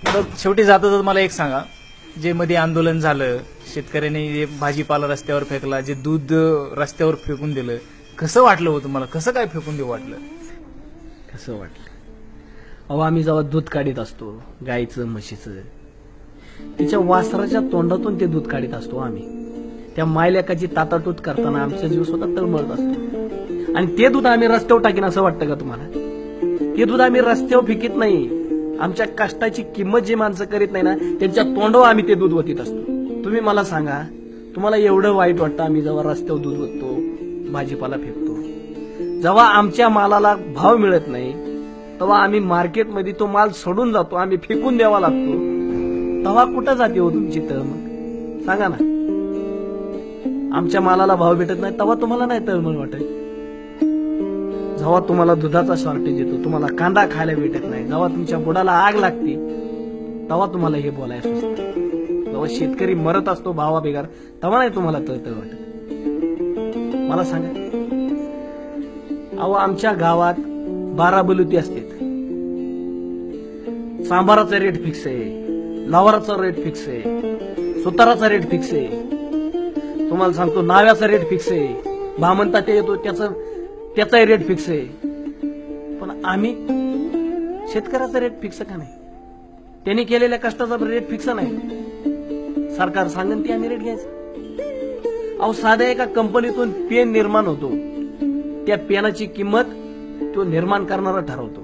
तर शेवटी जाता जाता मला एक सांगा, जे मध्ये आंदोलन झालं, शेतकऱ्यांनी जे भाजीपाला रस्त्यावर फेकला, जे दूध रस्त्यावर फेकून दिलं, कसं वाटलं हो तुम्हाला? कसं काय फेकून देऊ वाटलं? कसं वाटलं? अहो, आम्ही जेव्हा दूध काढीत असतो गाईचं म्हशीचं, तिच्या वासराच्या तोंडातून ते दूध काढीत असतो आम्ही. त्या मायलेकाची ताटाटूट करताना आमचा जीव स्वतः तळमळत असतो. आणि ते दूध आम्ही रस्त्यावर टाकीन असं वाटतं का तुम्हाला? ते दूध आम्ही रस्त्यावर फेकीत नाही. आमच्या कष्टाची किंमत जी माणसं करीत नाही ना, त्यांच्या तोंडावर आम्ही ते दूध वतीत असतो. तुम्ही मला सांगा, तुम्हाला एवढं वाईट वाटतं आम्ही जेव्हा रस्त्यावर दूध वततो, भाजीपाला फेकतो, जेव्हा आमच्या मालाला भाव मिळत नाही, तेव्हा आम्ही मार्केटमध्ये तो माल सोडून जातो, आम्ही फेकून द्यावा लागतो, तेव्हा कुठं जाते हो तुमची तळमळ? सांगा ना. आमच्या मालाला भाव भेटत नाही तेव्हा तुम्हाला नाही तळमळ वाटत? जेव्हा तुम्हाला दुधाचा शॉर्टेज येतो, तुम्हाला कांदा खायला भेटत नाही, जेव्हा तुमच्या बुडाला आग लागते, तेव्हा तुम्हाला हे बोलायचं सुचतं. जेव्हा शेतकरी मरत असतो भावा बेगार, तेव्हा नाही तुम्हाला तळतळ वाटत? मला सांगा. अहो, आमच्या गावात 12 बलुती असतात. सांबाराचा रेट फिक्स आहे, लवाराचा रेट फिक्स आहे, सुताराचा रेट फिक्स आहे, तुम्हाला सांगतो नाव्याचा रेट फिक्स आहे, भामंता ते येतो त्याचाही रेट फिक्स आहे. पण आम्ही शेतकऱ्याचा रेट फिक्स का नाही? त्यांनी केलेल्या कष्टाचा रेट फिक्स नाही. सरकार सांगेन ती आम्ही रेट घ्यायचा. अहो, साध्या एका कंपनीतून पेन निर्माण होतो, त्या पेनाची किंमत तो निर्माण करणारा ठरवतो,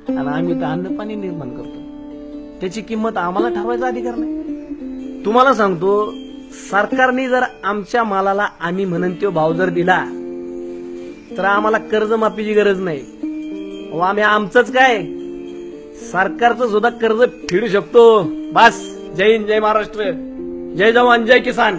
आणि आम्ही तर अन्न पाणी निर्माण करतो, त्याची किंमत आम्हाला ठरवायचा अधिकार नाही. तुम्हाला सांगतो, सरकारने जर आमच्या मालाला आम्ही म्हणून तो भाव जर दिला, तर आम्हाला कर्जमाफीची गरज नाही. अहो, आम्ही आमचंच काय, सरकारचं सुद्धा कर्ज फेडू शकतो. बस. जय हिंद, जय महाराष्ट्र, जय जवान, जय किसान.